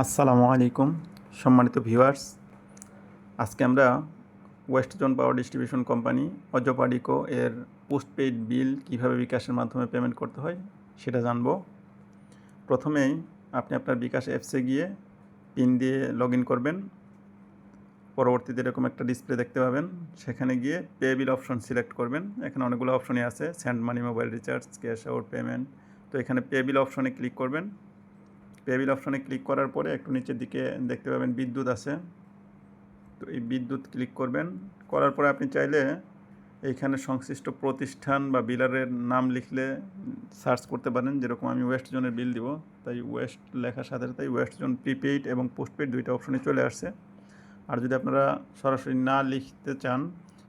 আসসালামু আলাইকুম সম্মানিত ভিউয়ার্স। আজকে আমরা West zone power distribution company অজপাডিকো এর পোস্টপেইড বিল কীভাবে বিকাশের মাধ্যমে পেমেন্ট করতে হয় সেটা জানব। প্রথমেই আপনি আপনার বিকাশ অ্যাপসে গিয়ে পিন দিয়ে লগ ইন করবেন। পরবর্তীতে এরকম একটা ডিসপ্লে দেখতে পাবেন, সেখানে গিয়ে পে বিল অপশন সিলেক্ট করবেন। এখানে অনেকগুলো অপশনই আছে, send money, mobile recharge, cash out payment. তো এখানে পে বিল অপশনে ক্লিক করবেন। পে বিল অপশনে ক্লিক করার পরে একটু নিচের দিকে দেখতে পাবেন বিদ্যুৎ আছে, তো এই বিদ্যুৎ ক্লিক করবেন। করার পরে আপনি চাইলে এইখানে সংশ্লিষ্ট প্রতিষ্ঠান বা বিলারের নাম লিখলে সার্চ করতে পারেন। যেরকম আমি ওয়েস্ট জোনের বিল দিব, তাই ওয়েস্ট লেখার সাথে সাথে ওয়েস্ট জোন প্রিপেইড এবং পোস্টপেইড দুইটা অপশনে চলে আসছে। আর যদি আপনারা সরাসরি না লিখতে চান,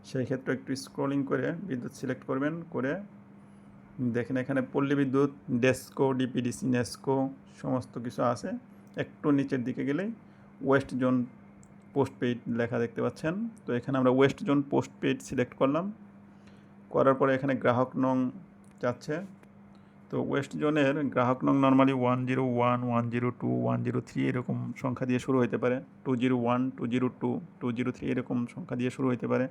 সেই ক্ষেত্রে একটু স্ক্রলিং করে বিদ্যুৎ সিলেক্ট করবেন। করে দেখেন এখানে পল্লী বিদ্যুৎ, ডেস্কো, ডিপিডিসি, নেস্কো সমস্ত কিছু আছে। একটু নিচের দিকে গেলেই ওয়েস্ট জোন পোস্টপেইড লেখা দেখতে পাচ্ছেন। তো এখানে আমরা ওয়েস্ট জোন পোস্টপেইড সিলেক্ট করলাম। করার পরে এখানে গ্রাহক নং যাচ্ছে। তো ওয়েস্ট জোনের গ্রাহক নং নর্মালি 101, 102, 103 এরকম সংখ্যা দিয়ে শুরু হতে পারে। 201, 202, 203 এরকম সংখ্যা দিয়ে শুরু হতে পারে।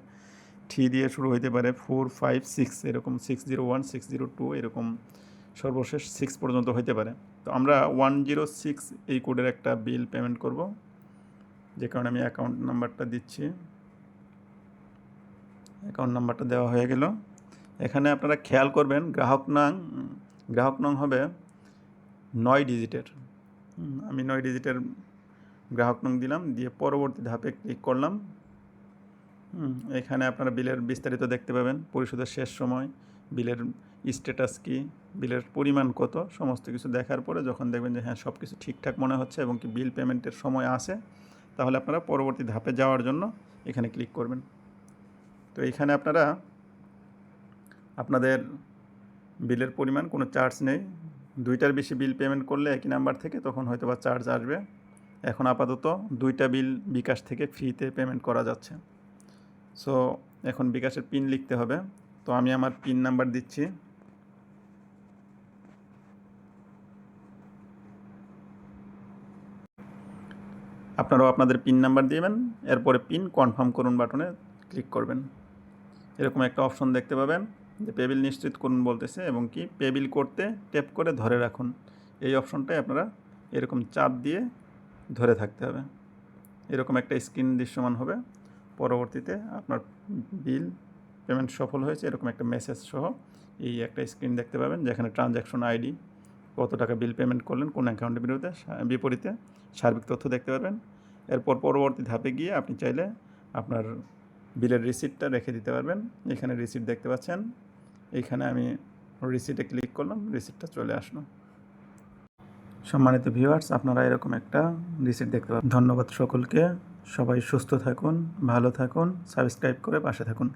3 দিয়ে শুরু হতে পারে, 4, 5, 6 এরকম, 601, 602 এরকম সর্বশেষ 6 পর্যন্ত হতে পারে। তো আমরা 106 এই কোডের একটা বিল পেমেন্ট করব, যে কারণে আমি অ্যাকাউন্ট নাম্বারটা দিচ্ছি। অ্যাকাউন্ট নাম্বারটা দেওয়া হয়ে গেল। এখানে আপনারা খেয়াল করবেন গ্রাহক নং হবে 9 ডিজিটের। আমি 9 ডিজিটের গ্রাহক নং দিলাম, দিয়ে পরবর্তী ধাপে ক্লিক করলাম। এখানে আপনারা বিলের বিস্তারিত দেখতে পাবেন, পরিশোধের শেষ সময়, বিলের স্ট্যাটাস কী, বিলের পরিমাণ কত, সমস্ত কিছু দেখার পরে যখন দেখবেন যে হ্যাঁ সব কিছু ঠিকঠাক মনে হচ্ছে এবং কি বিল পেমেন্টের সময় আসে, তাহলে আপনারা পরবর্তী ধাপে যাওয়ার জন্য এখানে ক্লিক করবেন। তো এইখানে আপনারা আপনাদের বিলের পরিমাণ কোনো চার্জ নেই। 2টার বেশি বিল পেমেন্ট করলে একই নাম্বার থেকে তখন হয়তো বা চার্জ আসবে। এখন আপাতত 2টা বিল বিকাশ থেকে ফ্রিতে পেমেন্ট করা যাচ্ছে। সো এখন বিকাশের পিন লিখতে হবে। তো আমি আমার পিন নাম্বার দিচ্ছি। আপনারাও আপনাদের পিন নাম্বার দিবেন, এরপরে পিন কনফার্ম করুন বাটনে ক্লিক করবেন। এরকম একটা অপশন দেখতে পাবেন যে পে বিল নিশ্চিত করুন বলতেছে, এবং কি পে বিল করতে ট্যাপ করে ধরে রাখুন। এই অপশনটাই আপনারা এরকম চাপ দিয়ে ধরে থাকতে হবে। এরকম একটা স্ক্রিন দৃশ্যমান হবে। পরবর্তীতে আপনার বিল পেমেন্ট সফল হয়েছে এরকম একটা মেসেজ সহ এই একটা স্ক্রিন দেখতে পাবেন, যেখানে ট্রানজ্যাকশন আইডি, কত টাকা বিল পেমেন্ট করলেন, কোন অ্যাকাউন্টের বিপরীতে সার্বিক তথ্য দেখতে পারবেন। এরপর পরবর্তী ধাপে গিয়ে আপনি চাইলে আপনার বিলের রিসিপ্টটা রেখে দিতে পারবেন। এখানে রিসিপ্ট দেখতে পাচ্ছেন, এইখানে আমি রিসিপ্টে ক্লিক করলাম, রিসিপ্টটা চলে আসলো। সম্মানিত ভিউয়ার্স, আপনারা এরকম একটা রিসিপ্ট দেখতে পাবেন। ধন্যবাদ সকলকে। সবাই সুস্থ থাকুন, ভালো থাকুন, সাবস্ক্রাইব করে পাশে থাকুন।